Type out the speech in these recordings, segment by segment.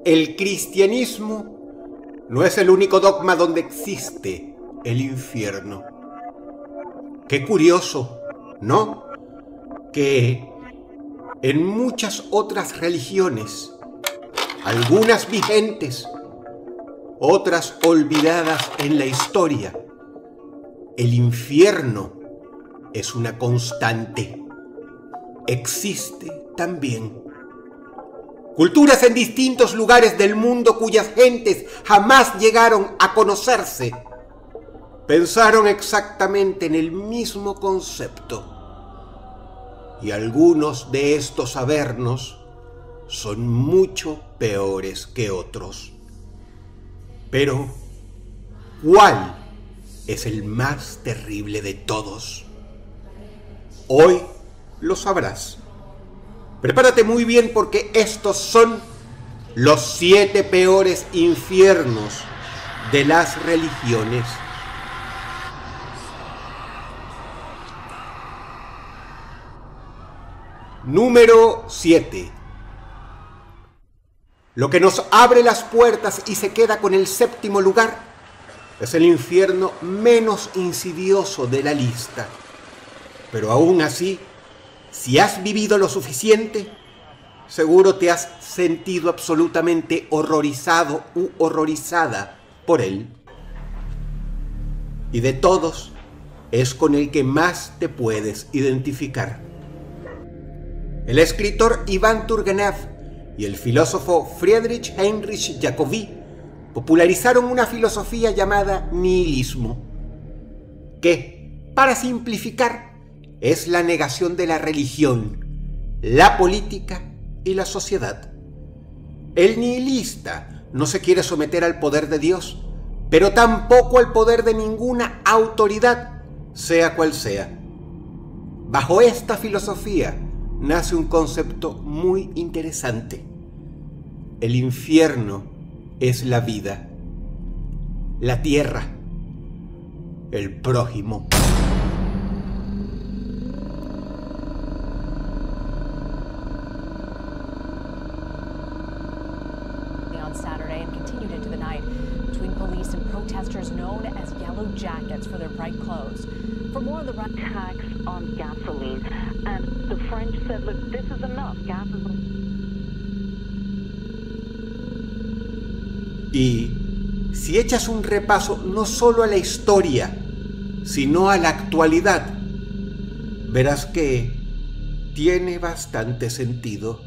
el cristianismo no es el único dogma donde existe el infierno. Qué curioso, ¿no? Que en muchas otras religiones, algunas vigentes, otras olvidadas en la historia, el infierno es una constante. Existe también. Culturas en distintos lugares del mundo cuyas gentes jamás llegaron a conocerse, pensaron exactamente en el mismo concepto. Y algunos de estos avernos son mucho peores que otros. Pero, ¿cuál es el más terrible de todos? Hoy lo sabrás. Prepárate muy bien porque estos son los 7 peores infiernos de las religiones. Número 7. Lo que nos abre las puertas y se queda con el 7º lugar es el infierno menos insidioso de la lista. Pero aún así, si has vivido lo suficiente, seguro te has sentido absolutamente horrorizado u horrorizada por él. Y de todos, es con el que más te puedes identificar. El escritor Iván Turgenev y el filósofo Friedrich Heinrich Jacobi popularizaron una filosofía llamada nihilismo, que, para simplificar, es la negación de la religión, la política y la sociedad. El nihilista no se quiere someter al poder de Dios, pero tampoco al poder de ninguna autoridad, sea cual sea. Bajo esta filosofía nace un concepto muy interesante. El infierno es la vida, la tierra, el prójimo. On Saturday and continued into the night between police and protesters known as Yellow Jackets for their bright clothes. For more on the tax on gasoline, and the French said, look, this is enough. Gas is... Y si echas un repaso no solo a la historia, sino a la actualidad, verás que tiene bastante sentido.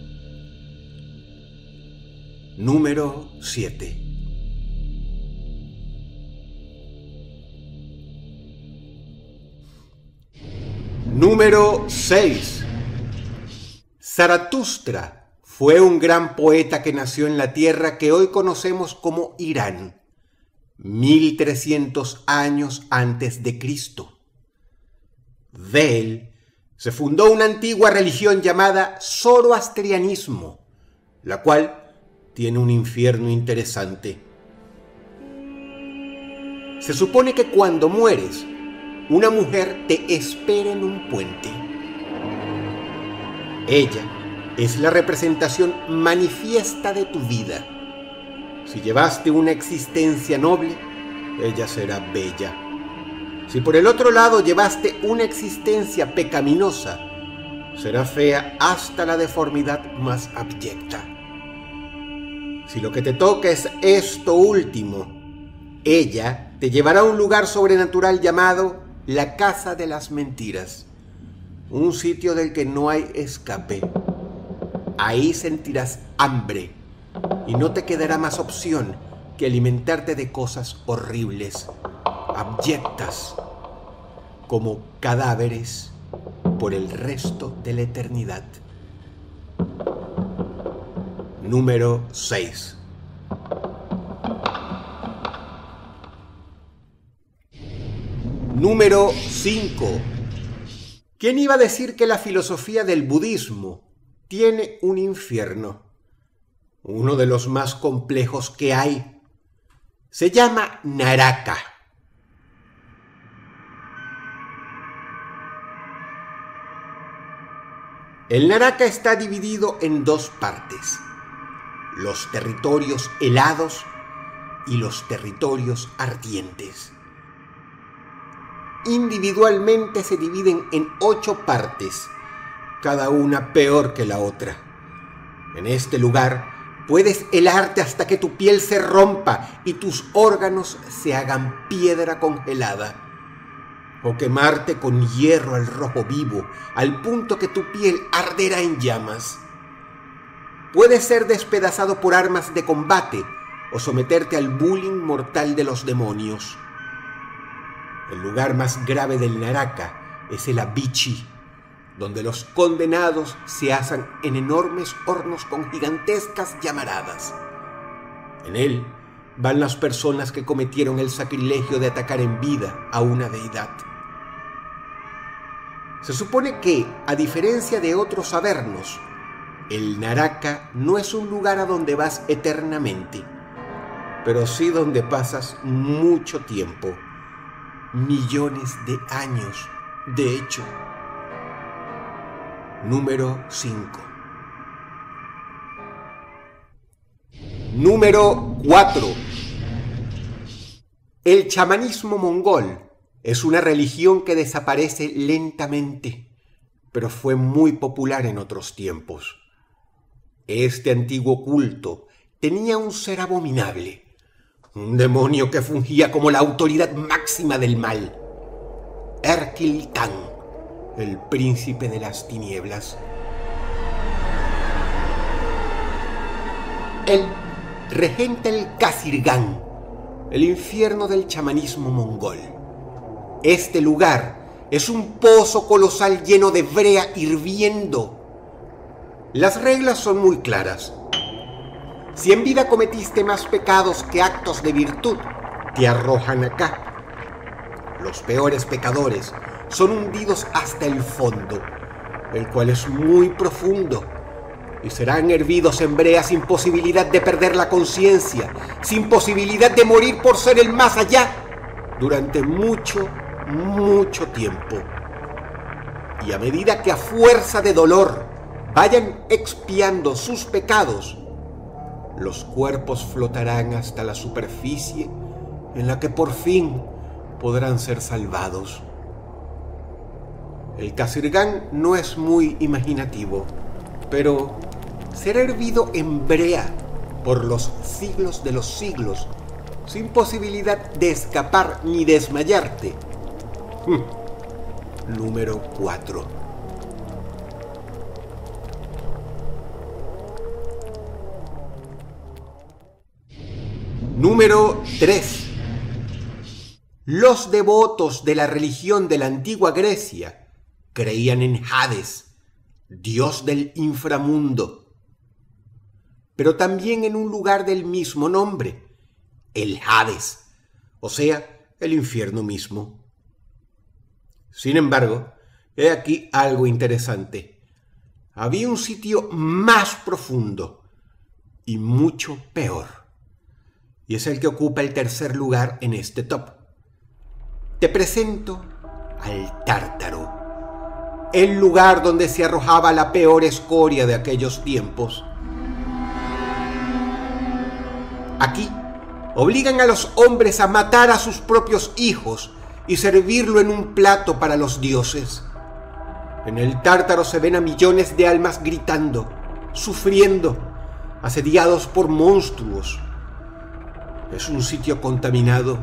Número 7. Número 6. Zaratustra fue un gran poeta que nació en la tierra que hoy conocemos como Irán, 1300 años antes de Cristo. De él se fundó una antigua religión llamada zoroastrianismo, la cual tiene un infierno interesante. Se supone que cuando mueres, una mujer te espera en un puente. Ella es la representación manifiesta de tu vida. Si llevaste una existencia noble, ella será bella. Si por el otro lado llevaste una existencia pecaminosa, será fea hasta la deformidad más abyecta. Si lo que te toca es esto último, ella te llevará a un lugar sobrenatural llamado la Casa de las Mentiras, un sitio del que no hay escape. Ahí sentirás hambre y no te quedará más opción que alimentarte de cosas horribles, abyectas, como cadáveres por el resto de la eternidad. Número 6. Número 5. ¿Quién iba a decir que la filosofía del budismo tiene un infierno? Uno de los más complejos que hay. Se llama Naraka. El Naraka está dividido en 2 partes. los territorios helados y los territorios ardientes. Individualmente se dividen en 8 partes, cada una peor que la otra. En este lugar puedes helarte hasta que tu piel se rompa y tus órganos se hagan piedra congelada, o quemarte con hierro al rojo vivo, al punto que tu piel arderá en llamas. Puedes ser despedazado por armas de combate o someterte al bullying mortal de los demonios. El lugar más grave del Naraka es el Abichi, donde los condenados se asan en enormes hornos con gigantescas llamaradas. En él van las personas que cometieron el sacrilegio de atacar en vida a una deidad. Se supone que, a diferencia de otros avernos, el Naraka no es un lugar a donde vas eternamente, pero sí donde pasas mucho tiempo, millones de años, de hecho. Número 5. Número 4. El chamanismo mongol es una religión que desaparece lentamente, pero fue muy popular en otros tiempos. Este antiguo culto tenía un ser abominable, un demonio que fungía como la autoridad máxima del mal, Erkil Tan, el príncipe de las tinieblas. Él regenta el Kasirgan, el infierno del chamanismo mongol. Este lugar es un pozo colosal lleno de brea hirviendo. Las reglas son muy claras. Si en vida cometiste más pecados que actos de virtud, te arrojan acá. Los peores pecadores son hundidos hasta el fondo, el cual es muy profundo, y serán hervidos en brea sin posibilidad de perder la conciencia, sin posibilidad de morir por ser el más allá, durante mucho tiempo. Y a medida que a fuerza de dolor vayan expiando sus pecados, los cuerpos flotarán hasta la superficie en la que por fin podrán ser salvados. El Kasirgan no es muy imaginativo, pero ser hervido en brea por los siglos de los siglos, sin posibilidad de escapar ni desmayarte. Número 4. Número 3. Los devotos de la religión de la antigua Grecia creían en Hades, dios del inframundo, pero también en un lugar del mismo nombre, el Hades, o sea, el infierno mismo. Sin embargo, he aquí algo interesante. Había un sitio más profundo y mucho peor, y es el que ocupa el tercer lugar en este top. Te presento al Tártaro, el lugar donde se arrojaba la peor escoria de aquellos tiempos. Aquí obligan a los hombres a matar a sus propios hijos y servirlo en un plato para los dioses. En el Tártaro se ven a millones de almas gritando, sufriendo, asediados por monstruos. Es un sitio contaminado,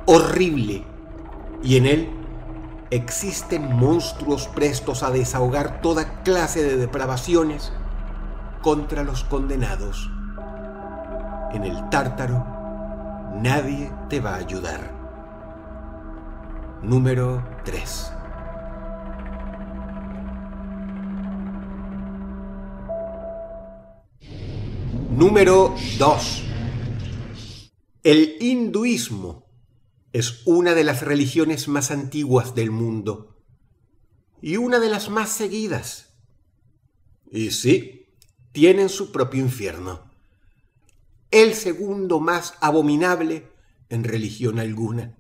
horrible, y en él existen monstruos prestos a desahogar toda clase de depravaciones contra los condenados. En el Tártaro nadie te va a ayudar. Número 3. Número 2. El hinduismo es una de las religiones más antiguas del mundo y una de las más seguidas. Y sí, tienen su propio infierno, el segundo más abominable en religión alguna.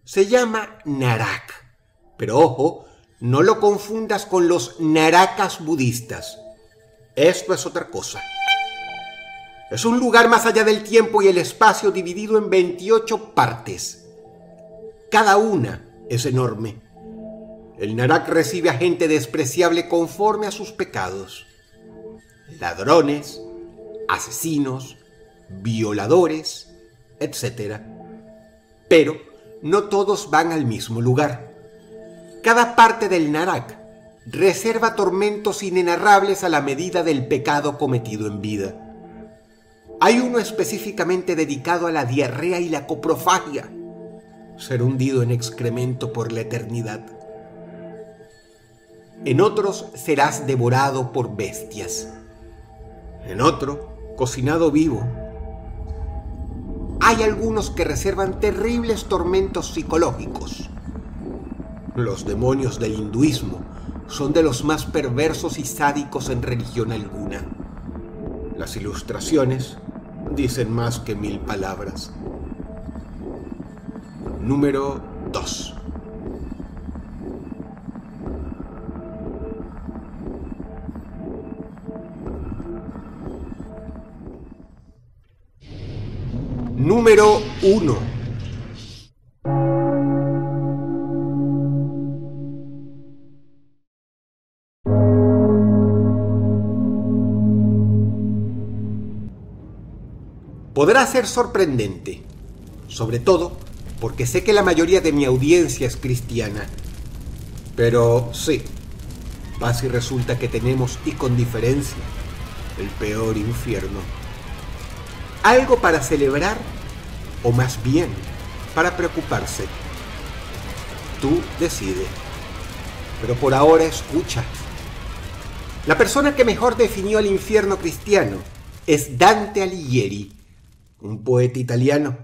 Se llama Narak, pero ojo, no lo confundas con los Narakas budistas. Esto es otra cosa. Es un lugar más allá del tiempo y el espacio dividido en 28 partes. Cada una es enorme. El Narak recibe a gente despreciable conforme a sus pecados. Ladrones, asesinos, violadores, etc. Pero no todos van al mismo lugar. Cada parte del Narak reserva tormentos inenarrables a la medida del pecado cometido en vida. Hay uno específicamente dedicado a la diarrea y la coprofagia, ser hundido en excremento por la eternidad. En otros serás devorado por bestias. En otro, cocinado vivo. Hay algunos que reservan terribles tormentos psicológicos. Los demonios del hinduismo son de los más perversos y sádicos en religión alguna. Las ilustraciones dicen más que 1000 palabras. Número 2. Número 1. Podrá ser sorprendente, sobre todo porque sé que la mayoría de mi audiencia es cristiana. Pero sí, pasa y resulta que tenemos, y con diferencia, el peor infierno. Algo para celebrar, o más bien, para preocuparse. Tú decides. Pero por ahora escucha. La persona que mejor definió el infierno cristiano es Dante Alighieri, un poeta italiano.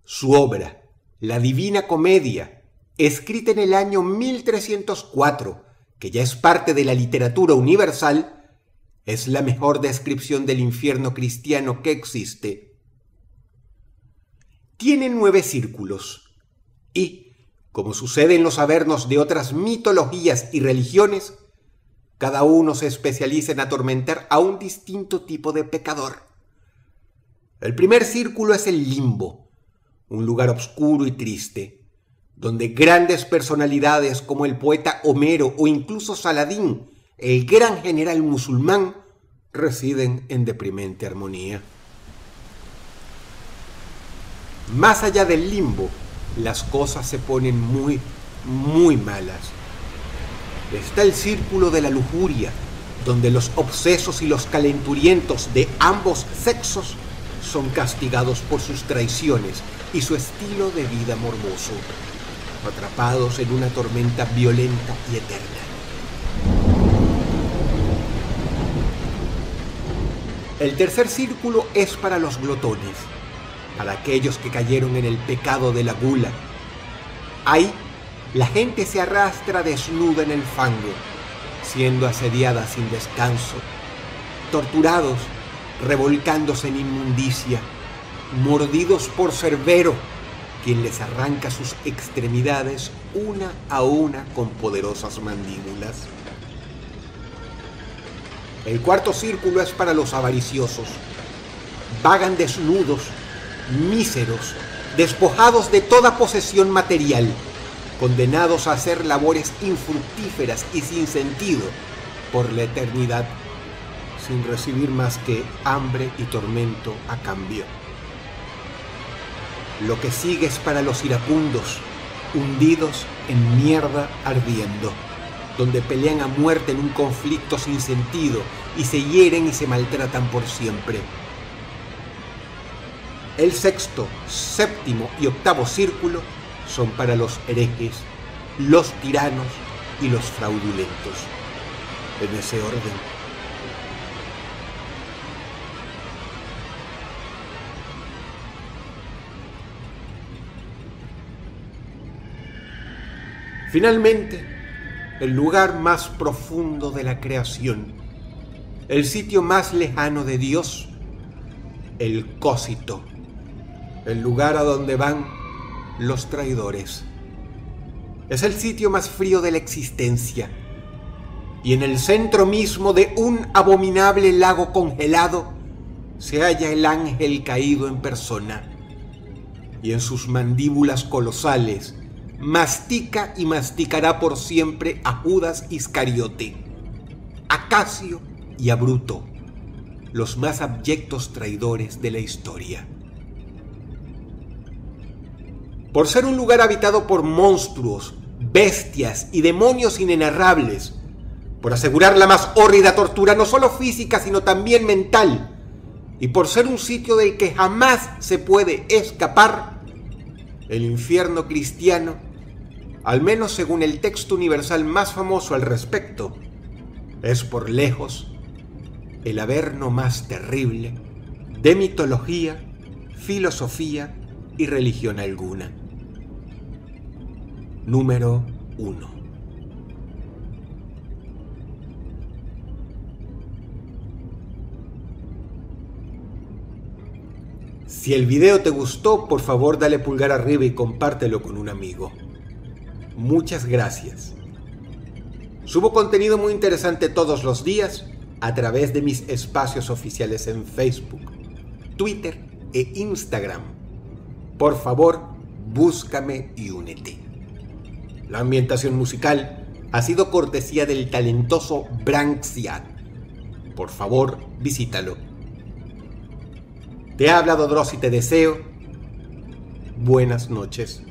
Su obra, La Divina Comedia, escrita en el año 1304, que ya es parte de la literatura universal, es la mejor descripción del infierno cristiano que existe. Tiene 9 círculos y, como sucede en los avernos de otras mitologías y religiones, cada uno se especializa en atormentar a un distinto tipo de pecador. El primer círculo es el limbo, un lugar oscuro y triste, donde grandes personalidades como el poeta Homero o incluso Saladín, el gran general musulmán, residen en deprimente armonía. Más allá del limbo, las cosas se ponen muy, muy malas. Está el círculo de la lujuria, donde los obsesos y los calenturientos de ambos sexos son castigados por sus traiciones y su estilo de vida morboso, atrapados en una tormenta violenta y eterna. El tercer círculo es para los glotones, para aquellos que cayeron en el pecado de la gula. Ahí, la gente se arrastra desnuda en el fango, siendo asediada sin descanso, torturados, revolcándose en inmundicia, mordidos por Cerbero, quien les arranca sus extremidades una a una con poderosas mandíbulas. El cuarto círculo es para los avariciosos. Vagan desnudos, míseros, despojados de toda posesión material, condenados a hacer labores infructíferas y sin sentido por la eternidad, sin recibir más que hambre y tormento a cambio. Lo que sigue es para los iracundos, hundidos en mierda ardiendo, donde pelean a muerte en un conflicto sin sentido y se hieren y se maltratan por siempre. El sexto, séptimo y octavo círculo son para los herejes, los tiranos y los fraudulentos. En ese orden. Finalmente, el lugar más profundo de la creación, el sitio más lejano de Dios, el Cósito, el lugar a donde van los traidores. Es el sitio más frío de la existencia, y en el centro mismo de un abominable lago congelado se halla el ángel caído en persona, y en sus mandíbulas colosales mastica y masticará por siempre a Judas Iscariote, a Casio y a Bruto, los más abyectos traidores de la historia. Por ser un lugar habitado por monstruos, bestias y demonios inenarrables, por asegurar la más hórrida tortura no solo física sino también mental, y por ser un sitio del que jamás se puede escapar, el infierno cristiano, al menos según el texto universal más famoso al respecto, es por lejos el averno más terrible de mitología, filosofía y religión alguna. Número 1. Si el video te gustó, por favor dale pulgar arriba y compártelo con un amigo. Muchas gracias. Subo contenido muy interesante todos los días a través de mis espacios oficiales en Facebook, Twitter e Instagram. Por favor, búscame y únete. La ambientación musical ha sido cortesía del talentoso Branxiat. Por favor, visítalo. Te ha hablado Dross y te deseo buenas noches.